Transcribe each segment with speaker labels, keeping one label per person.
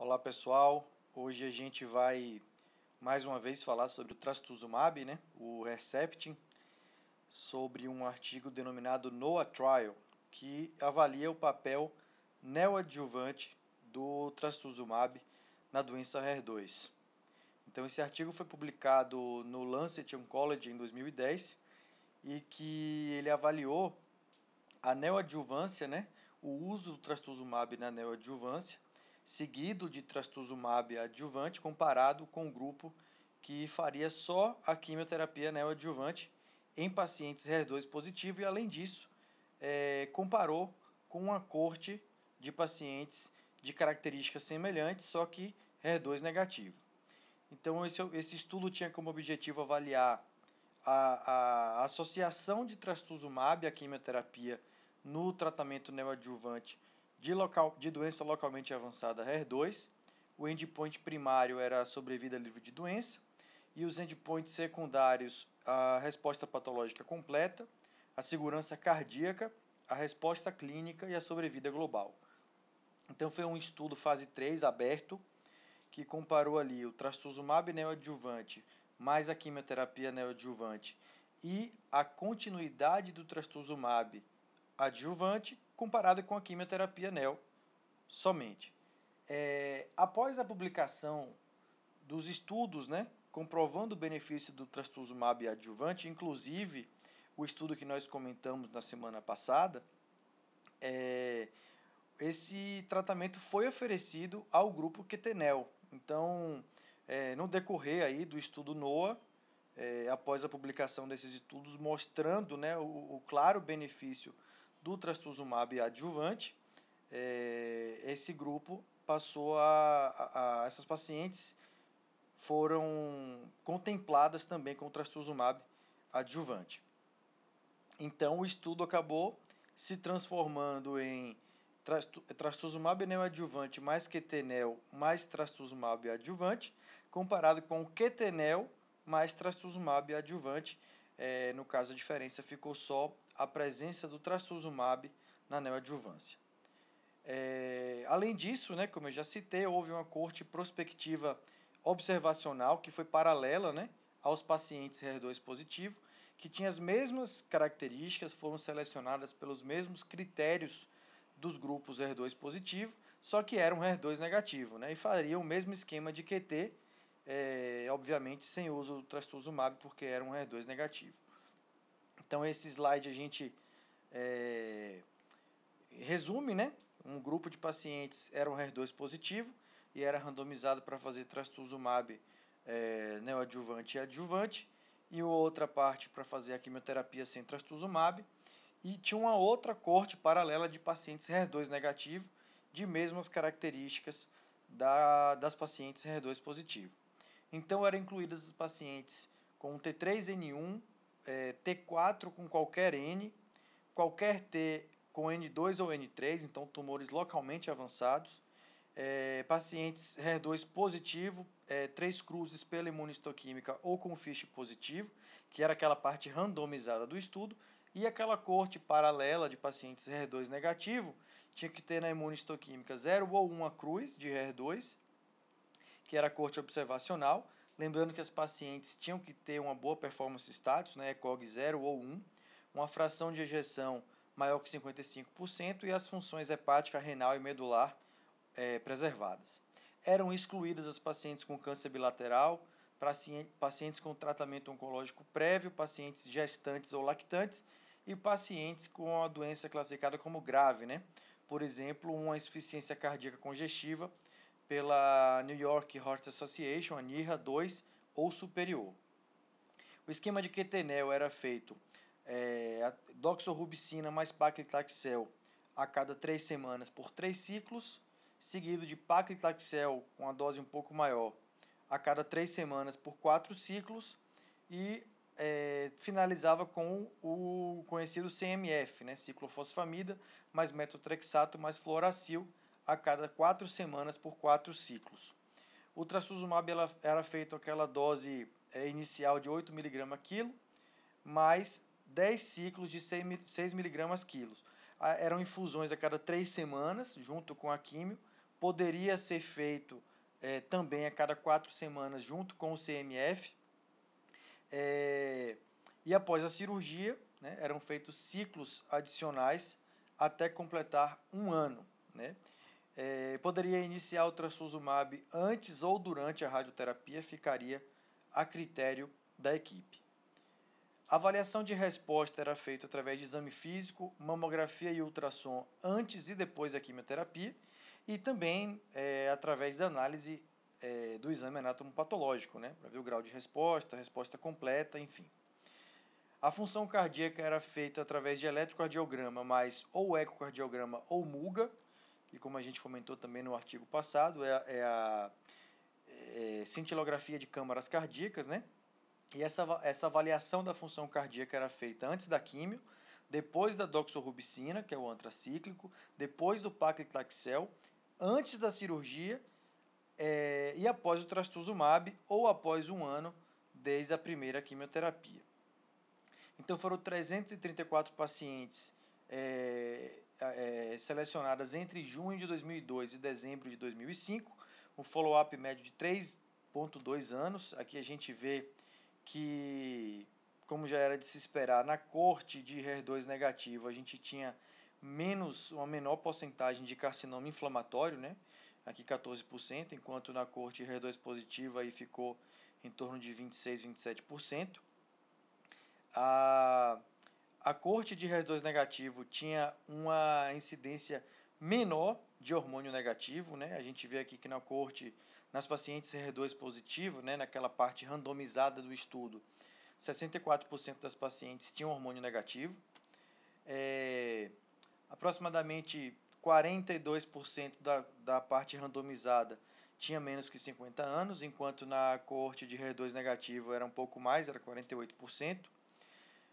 Speaker 1: Olá pessoal, hoje a gente vai mais uma vez falar sobre o trastuzumab, o Herceptin, sobre um artigo denominado NOAA Trial, que avalia o papel neoadjuvante do trastuzumab na doença HER2. Então esse artigo foi publicado no Lancet Oncology em 2010 e que ele avaliou a neoadjuvância, o uso do trastuzumab na neoadjuvância, seguido de trastuzumab adjuvante, comparado com o grupo que faria só a quimioterapia neoadjuvante em pacientes HER2 positivo e, além disso, comparou com uma corte de pacientes de características semelhantes, só que HER2 negativo. Então, esse estudo tinha como objetivo avaliar a associação de trastuzumab à quimioterapia no tratamento neoadjuvante de doença localmente avançada HER2. O endpoint primário era a sobrevida livre de doença e os endpoints secundários, a resposta patológica completa, a segurança cardíaca, a resposta clínica e a sobrevida global. Então foi um estudo fase 3 aberto, que comparou ali o trastuzumab neoadjuvante mais a quimioterapia neoadjuvante e a continuidade do trastuzumab adjuvante comparado com a quimioterapia neo somente. Após a publicação dos estudos, comprovando o benefício do trastuzumab adjuvante, inclusive o estudo que nós comentamos na semana passada, esse tratamento foi oferecido ao grupo QTNEL. Então, no decorrer aí do estudo NOAA, após a publicação desses estudos mostrando o claro benefício do trastuzumab adjuvante, esse grupo passou essas pacientes foram contempladas também com o trastuzumab adjuvante. Então, o estudo acabou se transformando em trastuzumab neoadjuvante mais QTNEL mais trastuzumab adjuvante, comparado com o QTNEL mais trastuzumab adjuvante. No caso, a diferença ficou só a presença do trastuzumab na neoadjuvância. Além disso, como eu já citei, houve uma corte prospectiva observacional que foi paralela aos pacientes HER2 positivo, que tinha as mesmas características, foram selecionadas pelos mesmos critérios dos grupos HER2 positivo, só que eram HER2 negativo, e fariam o mesmo esquema de QT, obviamente sem uso do trastuzumab, porque era um HER2 negativo. Então esse slide a gente resume, um grupo de pacientes era um HER2 positivo e era randomizado para fazer trastuzumab neoadjuvante e adjuvante, e outra parte para fazer a quimioterapia sem trastuzumab, e tinha uma outra corte paralela de pacientes HER2 negativo, de mesmas características das pacientes HER2 positivo. Então, eram incluídas os pacientes com T3N1, T4 com qualquer N, qualquer T com N2 ou N3, então tumores localmente avançados, pacientes HER2 positivo, 3 cruzes pela imunistoquímica ou com FISH positivo, que era aquela parte randomizada do estudo, e aquela corte paralela de pacientes HER2 negativo tinha que ter na imunistoquímica 0 ou 1 cruz de HER2, que era a corte observacional, lembrando que as pacientes tinham que ter uma boa performance status, ECOG 0 ou 1, uma fração de ejeção maior que 55% e as funções hepática, renal e medular preservadas. Eram excluídas as pacientes com câncer bilateral, pacientes com tratamento oncológico prévio, pacientes gestantes ou lactantes e pacientes com a doença classificada como grave, por exemplo, uma insuficiência cardíaca congestiva pela New York Heart Association, a NYHA 2 ou superior. O esquema de QTNEL era feito doxorubicina mais paclitaxel a cada 3 semanas por 3 ciclos, seguido de paclitaxel com a dose um pouco maior a cada 3 semanas por 4 ciclos e finalizava com o conhecido CMF, ciclofosfamida mais metotrexato mais fluoracil a cada 4 semanas por 4 ciclos. O trastuzumab era feito aquela dose inicial de 8 mg quilo, mais 10 ciclos de 6 mg quilo. Eram infusões a cada 3 semanas, junto com a químio, poderia ser feito também a cada 4 semanas junto com o CMF, e após a cirurgia, né, eram feitos ciclos adicionais até completar 1 ano. Né? Poderia iniciar o trastuzumab antes ou durante a radioterapia, ficaria a critério da equipe. A avaliação de resposta era feita através de exame físico, mamografia e ultrassom antes e depois da quimioterapia e também através da análise do exame anatomopatológico, né, para ver o grau de resposta, resposta completa, enfim. A função cardíaca era feita através de eletrocardiograma, mais ou ecocardiograma ou MUGA, e como a gente comentou também no artigo passado, é a cintilografia de câmaras cardíacas, né? E essa avaliação da função cardíaca era feita antes da químio, depois da doxorubicina, que é o antracíclico, depois do paclitaxel, antes da cirurgia e após o trastuzumab ou após 1 ano desde a primeira quimioterapia. Então foram 334 pacientes selecionadas entre junho de 2002 e dezembro de 2005, um follow-up médio de 3,2 anos. Aqui a gente vê que, como já era de se esperar, na corte de HER2 negativo a gente tinha uma menor porcentagem de carcinoma inflamatório, né? Aqui 14%, enquanto na corte HER2 positiva aí ficou em torno de 26, 27%. A corte de HER2 negativo tinha uma incidência menor de hormônio negativo, né? A gente vê aqui que na corte, nas pacientes HER2 positivo, né, naquela parte randomizada do estudo, 64% das pacientes tinham hormônio negativo. Aproximadamente 42% da parte randomizada tinha menos que 50 anos, enquanto na coorte de HER2 negativo era um pouco mais, era 48%.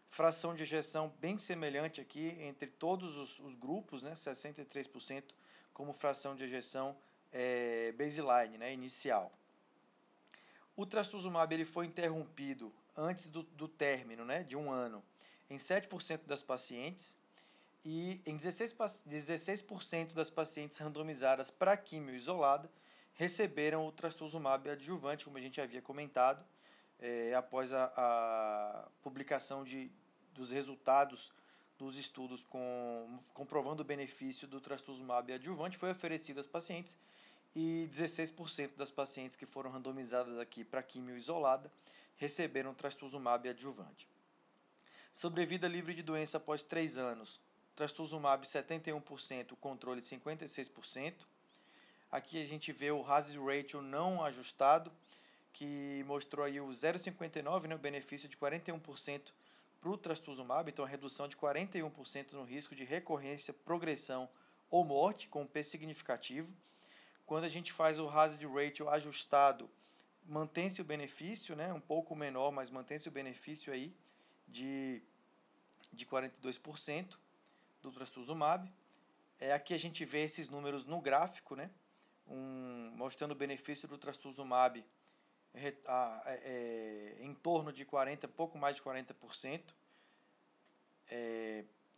Speaker 1: Fração de ejeção bem semelhante aqui entre todos os grupos, né, 63% como fração de ejeção baseline, né, inicial. O trastuzumab ele foi interrompido antes do término, né, de 1 ano em 7% das pacientes e em 16% das pacientes randomizadas para quimio isolada receberam o trastuzumab adjuvante, como a gente havia comentado, após a publicação dos resultados dos estudos comprovando o benefício do trastuzumab adjuvante, foi oferecido às pacientes e 16% das pacientes que foram randomizadas aqui para quimio isolada receberam trastuzumab adjuvante. Sobrevida livre de doença após 3 anos, trastuzumab 71%, controle 56%. Aqui a gente vê o hazard ratio não ajustado, que mostrou aí o 0,59, né, o benefício de 41% para o trastuzumab, então a redução de 41% no risco de recorrência, progressão ou morte, com P significativo. Quando a gente faz o hazard ratio ajustado, mantém-se o benefício, né, um pouco menor, mas mantém-se o benefício aí de 42% do trastuzumab. Aqui a gente vê esses números no gráfico, né, mostrando o benefício do trastuzumab em torno de 40%, pouco mais de 40%.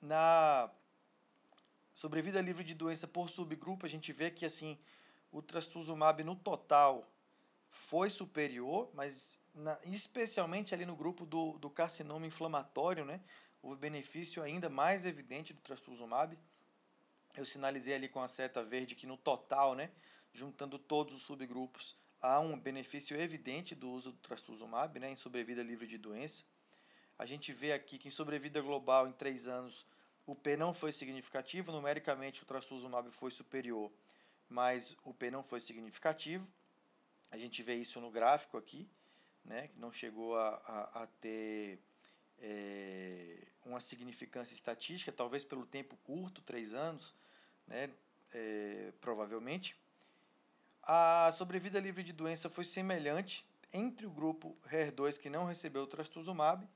Speaker 1: Na sobrevida livre de doença por subgrupo, a gente vê que assim, o trastuzumab no total foi superior, mas especialmente ali no grupo do carcinoma inflamatório, né, houve benefício ainda mais evidente do trastuzumab. Eu sinalizei ali com a seta verde que no total, né, juntando todos os subgrupos, há um benefício evidente do uso do trastuzumab, né, em sobrevida livre de doença. A gente vê aqui que em sobrevida global em 3 anos o P não foi significativo, numericamente o trastuzumab foi superior, mas o P não foi significativo. A gente vê isso no gráfico aqui, né, que não chegou a ter uma significância estatística, talvez pelo tempo curto, 3 anos, né, provavelmente. A sobrevida livre de doença foi semelhante entre o grupo HER2 que não recebeu o trastuzumab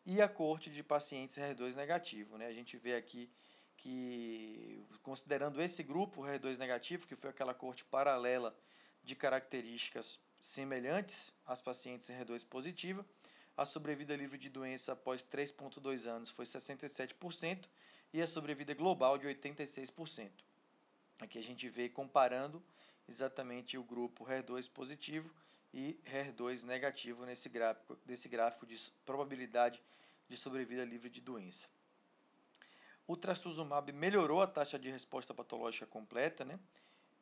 Speaker 1: e a coorte de pacientes HER2 negativo. Né? A gente vê aqui que, considerando esse grupo HER2 negativo, que foi aquela coorte paralela de características semelhantes às pacientes HER2 positiva, a sobrevida livre de doença após 3,2 anos foi 67% e a sobrevida global de 86%. Aqui a gente vê comparando exatamente o grupo HER2 positivo e HER2 negativo desse gráfico de probabilidade de sobrevida livre de doença. O trastuzumab melhorou a taxa de resposta patológica completa, né?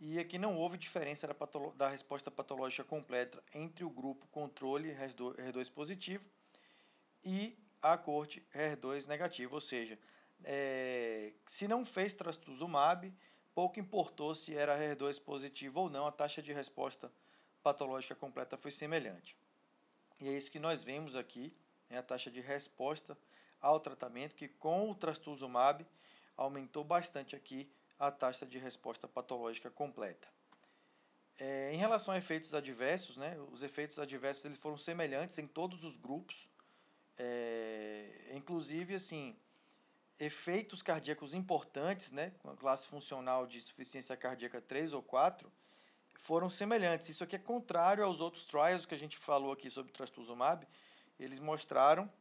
Speaker 1: E aqui não houve diferença da resposta patológica completa entre o grupo controle HER2 positivo e a coorte HER2 negativo, ou seja, se não fez trastuzumab, pouco importou se era HER2 positivo ou não, a taxa de resposta patológica completa foi semelhante. E é isso que nós vemos aqui, né, a taxa de resposta ao tratamento, que com o trastuzumab aumentou bastante aqui a taxa de resposta patológica completa. Em relação a efeitos adversos, né, os efeitos adversos eles foram semelhantes em todos os grupos, inclusive assim, efeitos cardíacos importantes, né, com a classe funcional de insuficiência cardíaca 3 ou 4, foram semelhantes. Isso aqui é contrário aos outros trials que a gente falou aqui sobre trastuzumab. Eles mostraram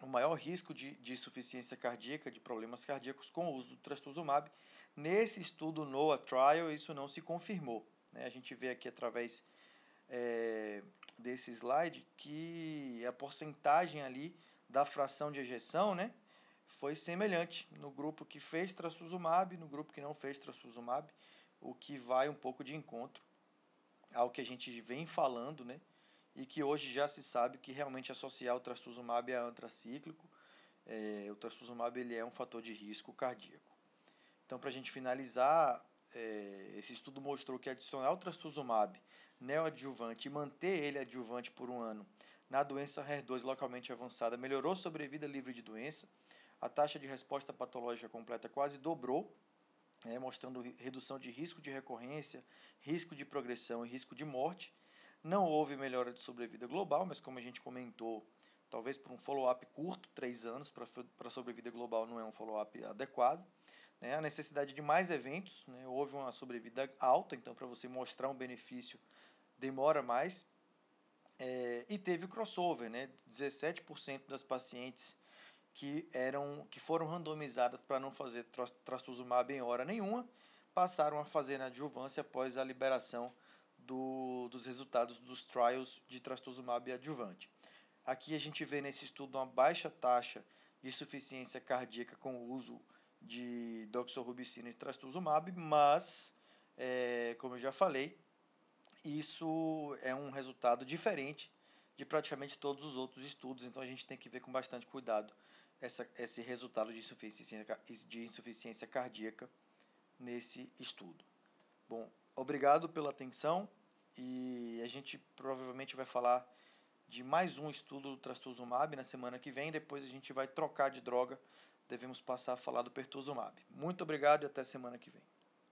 Speaker 1: o maior risco de insuficiência cardíaca, de problemas cardíacos com o uso do trastuzumab. Nesse estudo NOAA Trial, isso não se confirmou, né? A gente vê aqui através desse slide que a porcentagem ali da fração de ejeção, né, foi semelhante no grupo que fez trastuzumab e no grupo que não fez trastuzumab, o que vai um pouco de encontro ao que a gente vem falando, né, e que hoje já se sabe que realmente associar o trastuzumab a antracíclico, o trastuzumab ele é um fator de risco cardíaco. Então, para a gente finalizar, esse estudo mostrou que adicionar o trastuzumab neoadjuvante e manter ele adjuvante por um ano na doença HER2 localmente avançada melhorou a sobrevida livre de doença. A taxa de resposta patológica completa quase dobrou, mostrando redução de risco de recorrência, risco de progressão e risco de morte. Não houve melhora de sobrevida global, mas como a gente comentou, talvez por um follow-up curto, 3 anos para sobrevida global não é um follow-up adequado. A necessidade de mais eventos, né? Houve uma sobrevida alta, então para você mostrar um benefício demora mais. E teve o crossover, né? 17% das pacientes que foram randomizadas para não fazer trastuzumab em hora nenhuma, passaram a fazer na adjuvância após a liberação dos resultados dos trials de trastuzumab adjuvante. Aqui a gente vê nesse estudo uma baixa taxa de insuficiência cardíaca com o uso de doxorubicina e trastuzumab, mas, como eu já falei, isso é um resultado diferente de praticamente todos os outros estudos, então a gente tem que ver com bastante cuidado esse resultado de insuficiência cardíaca nesse estudo. Bom, obrigado pela atenção e a gente provavelmente vai falar de mais um estudo do trastuzumab na semana que vem, depois a gente vai trocar de droga, devemos passar a falar do pertuzumab. Muito obrigado e até semana que vem.